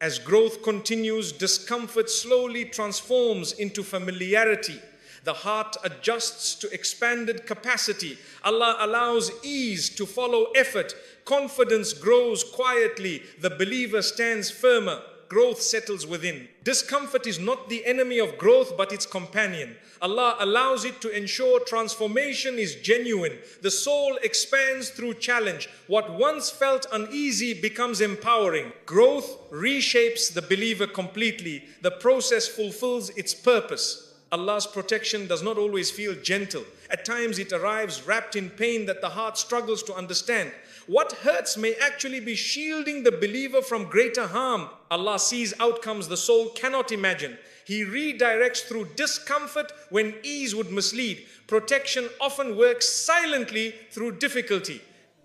As growth continues, discomfort slowly transforms into familiarity. The heart adjusts to expanded capacity. Allah allows ease to follow effort. Confidence grows quietly. The believer stands firmer. Growth settles within. Discomfort is not the enemy of growth, but its companion. Allah allows it to ensure transformation is genuine. The soul expands through challenge. What once felt uneasy becomes empowering. Growth reshapes the believer completely. The process fulfills its purpose. Allah's protection does not always feel gentle. At times it arrives wrapped in pain that the heart struggles to understand. What hurts may actually be shielding the believer from greater harm. Allah sees outcomes the soul cannot imagine. He redirects through discomfort when ease would mislead. Protection often works silently through difficulty.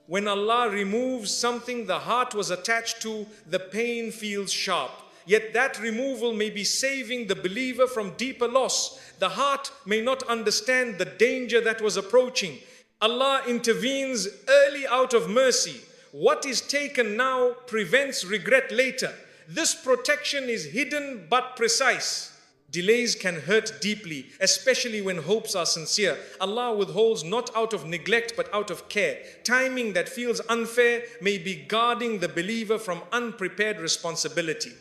When Allah removes something the heart was attached to, the pain feels sharp. Yet that removal may be saving the believer from deeper loss. The heart may not understand the danger that was approaching. Allah intervenes early out of mercy. What is taken now prevents regret later. This protection is hidden but precise. Delays can hurt deeply, especially when hopes are sincere. Allah withholds not out of neglect but out of care. Timing that feels unfair may be guarding the believer from unprepared responsibility.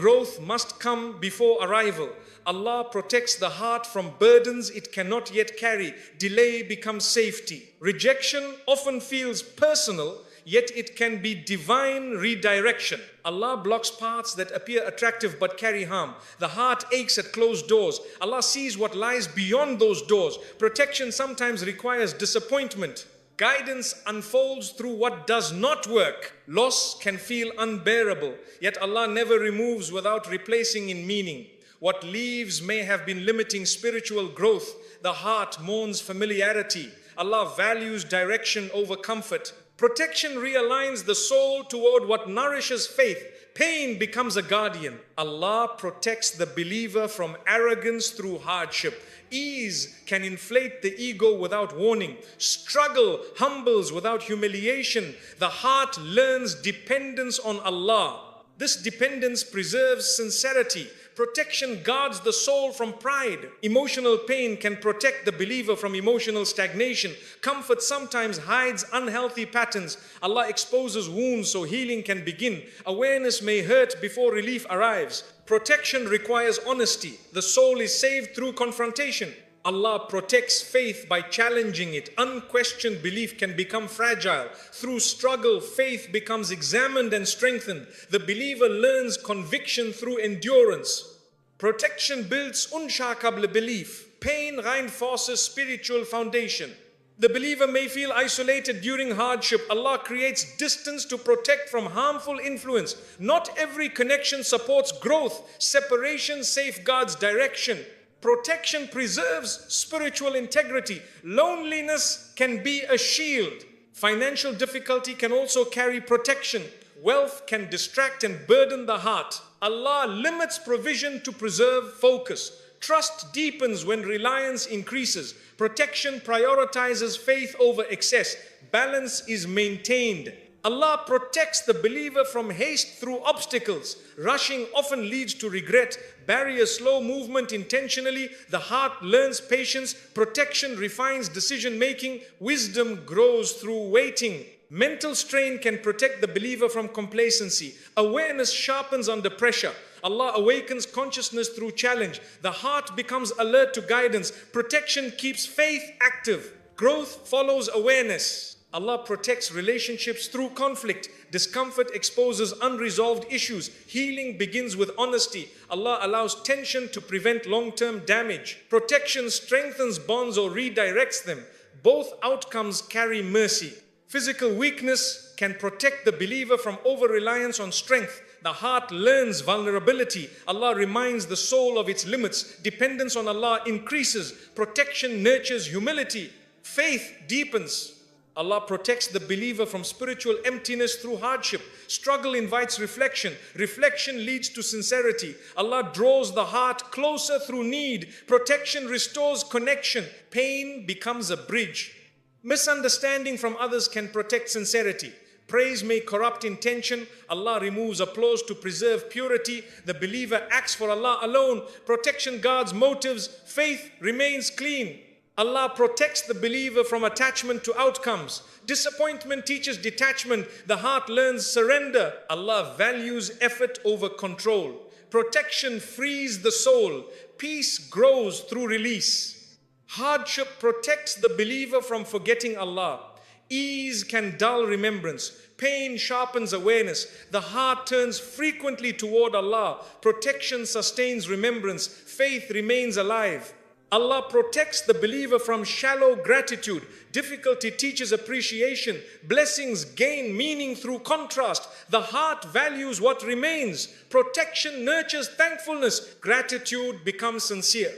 Growth must come before arrival. Allah protects the heart from burdens it cannot yet carry. Delay becomes safety. Rejection often feels personal, yet it can be divine redirection. Allah blocks paths that appear attractive but carry harm. The heart aches at closed doors. Allah sees what lies beyond those doors. Protection sometimes requires disappointment. Guidance unfolds through what does not work. Loss can feel unbearable, yet Allah never removes without replacing in meaning. What leaves may have been limiting spiritual growth. The heart mourns familiarity. Allah values direction over comfort. Protection realigns the soul toward what nourishes faith. Pain becomes a guardian. Allah protects the believer from arrogance through hardship. Ease can inflate the ego without warning. Struggle humbles without humiliation. The heart learns dependence on Allah. This dependence preserves sincerity. Protection guards the soul from pride. Emotional pain can protect the believer from emotional stagnation. Comfort sometimes hides unhealthy patterns. Allah exposes wounds so healing can begin. Awareness may hurt before relief arrives. Protection requires honesty. The soul is saved through confrontation. Allah protects faith by challenging it. Unquestioned belief can become fragile. Through struggle, faith becomes examined and strengthened. The believer learns conviction through endurance. Protection builds unshakable belief. Pain reinforces spiritual foundation. The believer may feel isolated during hardship. Allah creates distance to protect from harmful influence. Not every connection supports growth. Separation safeguards direction. Protection preserves spiritual integrity. Loneliness can be a shield. Financial difficulty can also carry protection. Wealth can distract and burden the heart. Allah limits provision to preserve focus. Trust deepens when reliance increases. Protection prioritizes faith over excess. Balance is maintained. Allah protects the believer from haste through obstacles. Rushing often leads to regret. Barriers slow movement intentionally. The heart learns patience. Protection refines decision making. Wisdom grows through waiting. Mental strain can protect the believer from complacency. Awareness sharpens under pressure. Allah awakens consciousness through challenge. The heart becomes alert to guidance. Protection keeps faith active. Growth follows awareness. Allah protects relationships through conflict. Discomfort exposes unresolved issues. Healing begins with honesty. Allah allows tension to prevent long-term damage. Protection strengthens bonds or redirects them. Both outcomes carry mercy. Physical weakness can protect the believer from over-reliance on strength. The heart learns vulnerability. Allah reminds the soul of its limits. Dependence on Allah increases. Protection nurtures humility. Faith deepens. Allah protects the believer from spiritual emptiness through hardship. Struggle invites reflection. Reflection leads to sincerity. Allah draws the heart closer through need. Protection restores connection. Pain becomes a bridge. Misunderstanding from others can protect sincerity. Praise may corrupt intention. Allah removes applause to preserve purity. The believer acts for Allah alone. Protection guards motives. Faith remains clean. Allah protects the believer from attachment to outcomes. Disappointment teaches detachment. The heart learns surrender. Allah values effort over control. Protection frees the soul. Peace grows through release. Hardship protects the believer from forgetting Allah. Ease can dull remembrance. Pain sharpens awareness. The heart turns frequently toward Allah. Protection sustains remembrance. Faith remains alive. Allah protects the believer from shallow gratitude. Difficulty teaches appreciation. Blessings gain meaning through contrast. The heart values what remains. Protection nurtures thankfulness. Gratitude becomes sincere.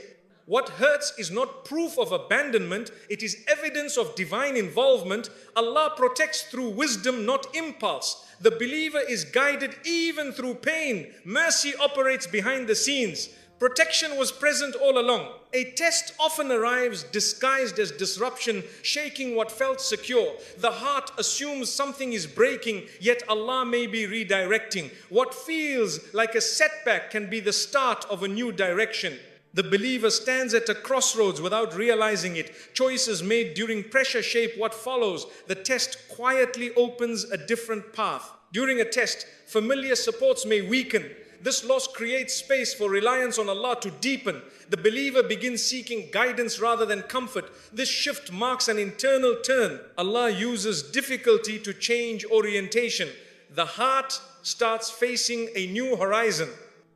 What hurts is not proof of abandonment, it is evidence of divine involvement. Allah protects through wisdom, not impulse. The believer is guided even through pain. Mercy operates behind the scenes. Protection was present all along. A test often arrives disguised as disruption, shaking what felt secure. The heart assumes something is breaking, yet Allah may be redirecting. What feels like a setback can be the start of a new direction. The believer stands at a crossroads without realizing it. Choices made during pressure shape what follows. The test quietly opens a different path. During a test, familiar supports may weaken. This loss creates space for reliance on Allah to deepen. The believer begins seeking guidance rather than comfort. This shift marks an internal turn. Allah uses difficulty to change orientation. The heart starts facing a new horizon.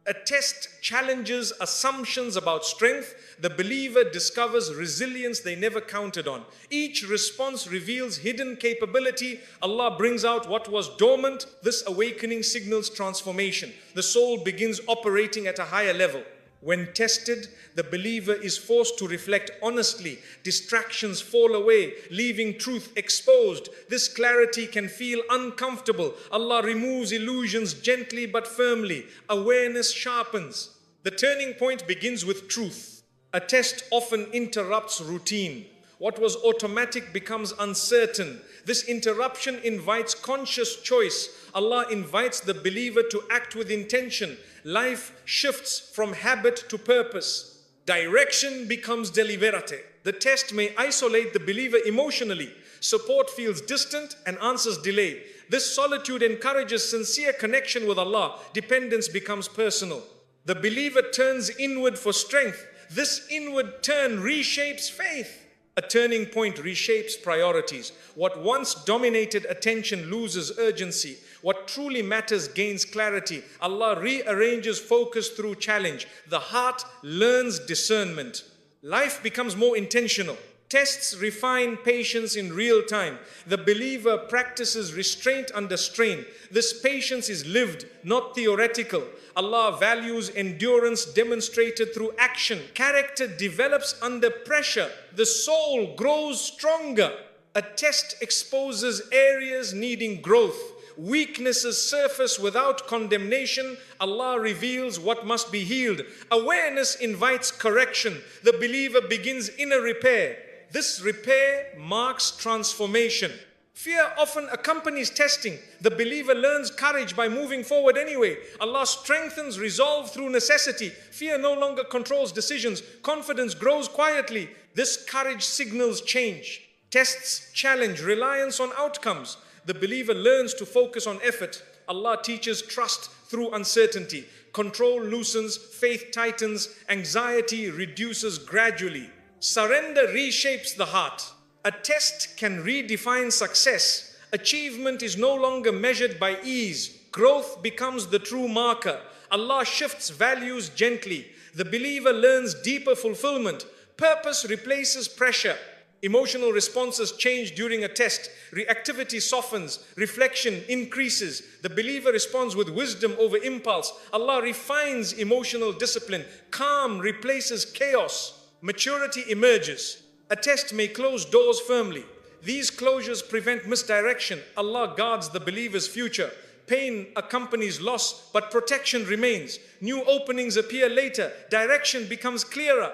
A test challenges assumptions about strength. The believer discovers resilience they never counted on. Each response reveals hidden capability. Allah brings out what was dormant. This awakening signals transformation. The soul begins operating at a higher level. When tested, the believer is forced to reflect honestly. Distractions fall away, leaving truth exposed. This clarity can feel uncomfortable. Allah removes illusions gently but firmly. Awareness sharpens. The turning point begins with truth. A test often interrupts routine. What was automatic becomes uncertain. This interruption invites conscious choice. Allah invites the believer to act with intention. Life shifts from habit to purpose. Direction becomes deliberate. The test may isolate the believer emotionally. Support feels distant and answers delayed. This solitude encourages sincere connection with Allah. Dependence becomes personal. The believer turns inward for strength. This inward turn reshapes faith. A turning point reshapes priorities. What once dominated attention loses urgency. What truly matters gains clarity. Allah rearranges focus through challenge. The heart learns discernment. Life becomes more intentional. Tests refine patience in real time. The believer practices restraint under strain. This patience is lived, not theoretical. Allah values endurance demonstrated through action. Character develops under pressure. The soul grows stronger. A test exposes areas needing growth. Weaknesses surface without condemnation. Allah reveals what must be healed. Awareness invites correction. The believer begins inner repair. This repair marks transformation. Fear often accompanies testing. The believer learns courage by moving forward anyway. Allah strengthens resolve through necessity. Fear no longer controls decisions. Confidence grows quietly. This courage signals change. Tests challenge reliance on outcomes. The believer learns to focus on effort. Allah teaches trust through uncertainty. Control loosens, faith tightens, anxiety reduces gradually. Surrender reshapes the heart. A test can redefine success. Achievement is no longer measured by ease. Growth becomes the true marker. Allah shifts values gently. The believer learns deeper fulfillment. Purpose replaces pressure. Emotional responses change during a test. Reactivity softens. Reflection increases. The believer responds with wisdom over impulse. Allah refines emotional discipline. Calm replaces chaos. Maturity emerges. A test may close doors firmly. These closures prevent misdirection. Allah guards the believer's future. Pain accompanies loss, but protection remains. New openings appear later. Direction becomes clearer.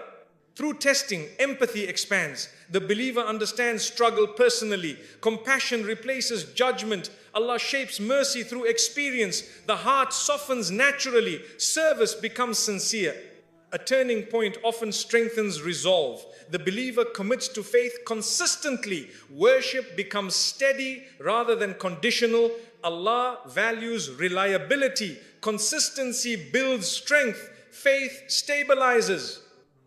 Through testing, empathy expands. The believer understands struggle personally. Compassion replaces judgment. Allah shapes mercy through experience. The heart softens naturally. Service becomes sincere. A turning point often strengthens resolve. The believer commits to faith consistently. Worship becomes steady rather than conditional. Allah values reliability. Consistency builds strength. Faith stabilizes.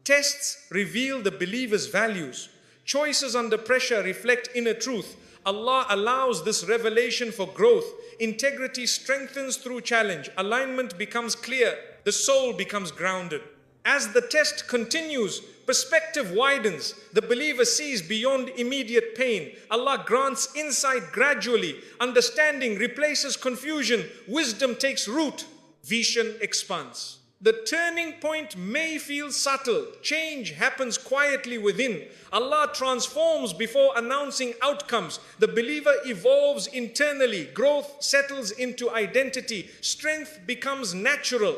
Tests reveal the believer's values. Choices under pressure reflect inner truth. Allah allows this revelation for growth. Integrity strengthens through challenge. Alignment becomes clear. The soul becomes grounded. As the test continues, perspective widens. The believer sees beyond immediate pain. Allah grants insight gradually. Understanding replaces confusion. Wisdom takes root. Vision expands. The turning point may feel subtle. Change happens quietly within. Allah transforms before announcing outcomes. The believer evolves internally. Growth settles into identity. Strength becomes natural.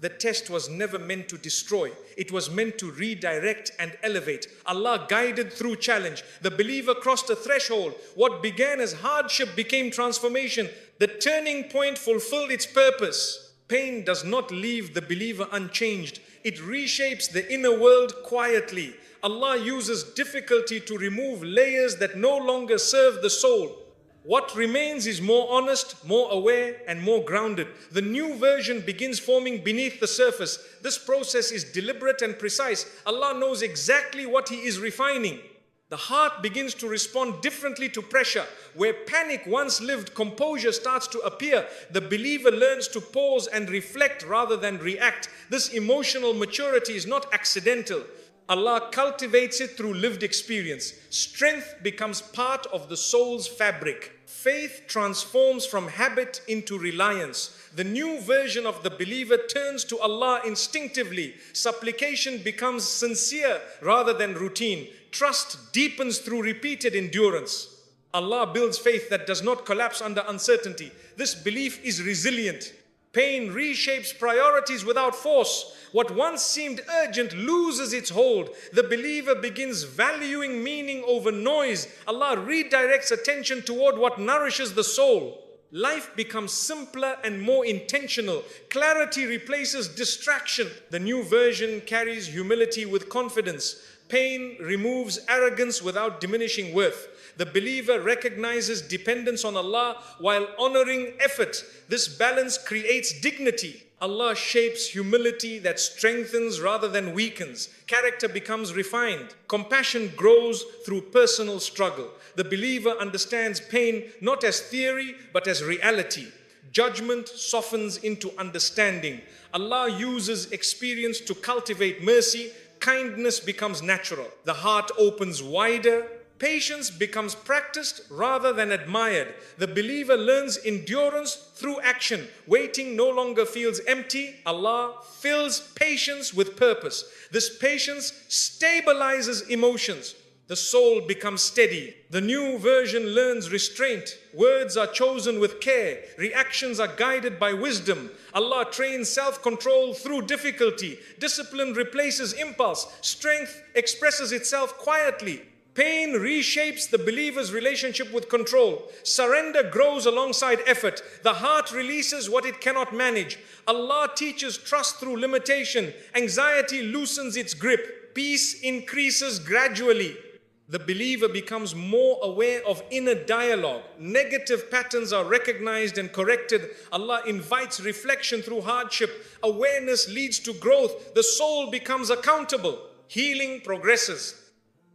The test was never meant to destroy. It was meant to redirect and elevate. Allah guided through challenge. The believer crossed a threshold. What began as hardship became transformation. The turning point fulfilled its purpose. Pain does not leave the believer unchanged. It reshapes the inner world quietly. Allah uses difficulty to remove layers that no longer serve the soul. What remains is more honest, more aware, and more grounded. The new version begins forming beneath the surface. This process is deliberate and precise. Allah knows exactly what He is refining. The heart begins to respond differently to pressure. Where panic once lived, composure starts to appear. The believer learns to pause and reflect rather than react. This emotional maturity is not accidental. Allah cultivates it through lived experience. Strength becomes part of the soul's fabric. Faith transforms from habit into reliance. The new version of the believer turns to Allah instinctively. Supplication becomes sincere rather than routine. Trust deepens through repeated endurance. Allah builds faith that does not collapse under uncertainty. This belief is resilient. Pain reshapes priorities without force. What once seemed urgent loses its hold. The believer begins valuing meaning over noise. Allah redirects attention toward what nourishes the soul. Life becomes simpler and more intentional. Clarity replaces distraction. The new version carries humility with confidence. Pain removes arrogance without diminishing worth. The believer recognizes dependence on Allah while honoring effort. This balance creates dignity. Allah shapes humility that strengthens rather than weakens. Character becomes refined. Compassion grows through personal struggle. The believer understands pain not as theory but as reality. Judgment softens into understanding. Allah uses experience to cultivate mercy. Kindness becomes natural. The heart opens wider. Patience becomes practiced rather than admired. The believer learns endurance through action. Waiting no longer feels empty. Allah fills patience with purpose. This patience stabilizes emotions. The soul becomes steady. The new version learns restraint. Words are chosen with care. Reactions are guided by wisdom. Allah trains self-control through difficulty. Discipline replaces impulse. Strength expresses itself quietly. Pain reshapes the believer's relationship with control. Surrender grows alongside effort. The heart releases what it cannot manage. Allah teaches trust through limitation. Anxiety loosens its grip. Peace increases gradually. The believer becomes more aware of inner dialogue. Negative patterns are recognized and corrected. Allah invites reflection through hardship. Awareness leads to growth. The soul becomes accountable. Healing progresses.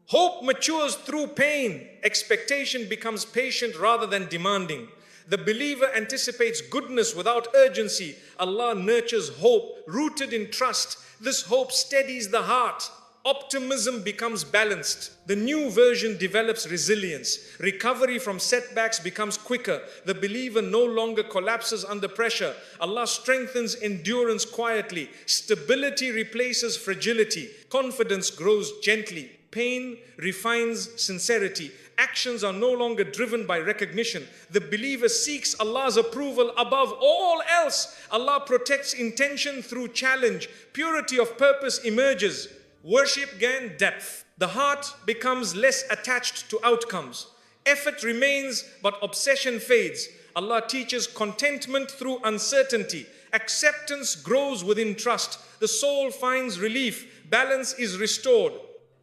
Hope matures through pain. Expectation becomes patient rather than demanding. The believer anticipates goodness without urgency. Allah nurtures hope rooted in trust. This hope steadies the heart. Optimism becomes balanced. The new version develops resilience. Recovery from setbacks becomes quicker. The believer no longer collapses under pressure. Allah strengthens endurance quietly. Stability replaces fragility. Confidence grows gently. Pain refines sincerity. Actions are no longer driven by recognition. The believer seeks Allah's approval above all else. Allah protects intention through challenge. Purity of purpose emerges. Worship gains depth. The heart becomes less attached to outcomes. Effort remains, but obsession fades. Allah teaches contentment through uncertainty. Acceptance grows within trust. The soul finds relief. Balance is restored.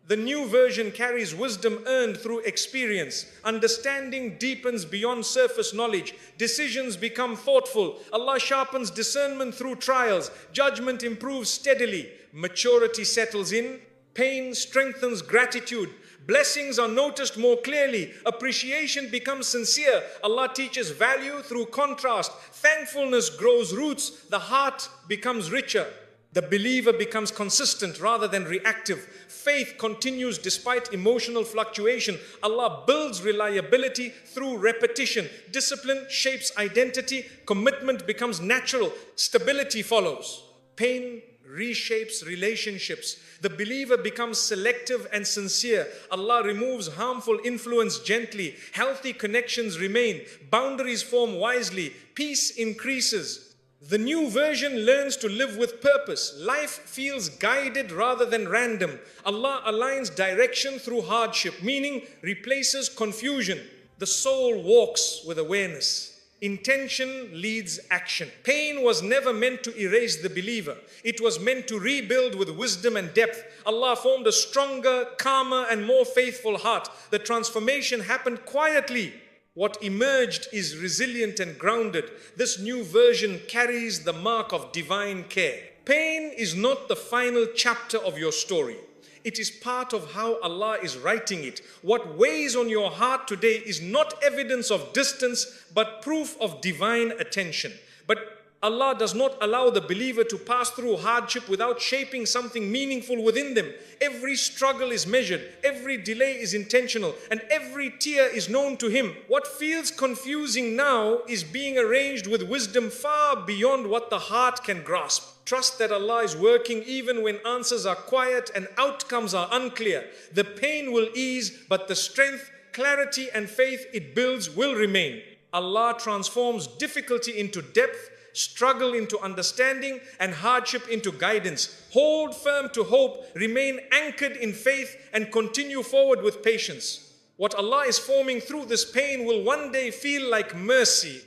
The new version carries wisdom earned through experience. Understanding deepens beyond surface knowledge. Decisions become thoughtful. Allah sharpens discernment through trials. Judgment improves steadily. Maturity settles in. Pain strengthens gratitude. Blessings are noticed more clearly. Appreciation becomes sincere. Allah teaches value through contrast. Thankfulness grows roots. The heart becomes richer. The believer becomes consistent rather than reactive. Faith continues despite emotional fluctuation. Allah builds reliability through repetition. Discipline shapes identity. Commitment becomes natural. Stability follows. Pain reshapes relationships. The believer becomes selective and sincere. Allah removes harmful influence gently. Healthy connections remain. Boundaries form wisely. Peace increases. The new version learns to live with purpose. Life feels guided rather than random. Allah aligns direction through hardship, meaning replaces confusion. The soul walks with awareness. Intention leads action. Pain was never meant to erase the believer. It was meant to rebuild with wisdom and depth. Allah formed a stronger, calmer, and more faithful heart. The transformation happened quietly. What emerged is resilient and grounded. This new version carries the mark of divine care. Pain is not the final chapter of your story. It is part of how Allah is writing it. What weighs on your heart today is not evidence of distance, but proof of divine attention. But Allah does not allow the believer to pass through hardship without shaping something meaningful within them. Every struggle is measured, every delay is intentional, and every tear is known to Him. What feels confusing now is being arranged with wisdom far beyond what the heart can grasp. Trust that Allah is working even when answers are quiet and outcomes are unclear. The pain will ease, but the strength, clarity, and faith it builds will remain. Allah transforms difficulty into depth, struggle into understanding, and hardship into guidance. Hold firm to hope, remain anchored in faith, and continue forward with patience. What Allah is forming through this pain will one day feel like mercy.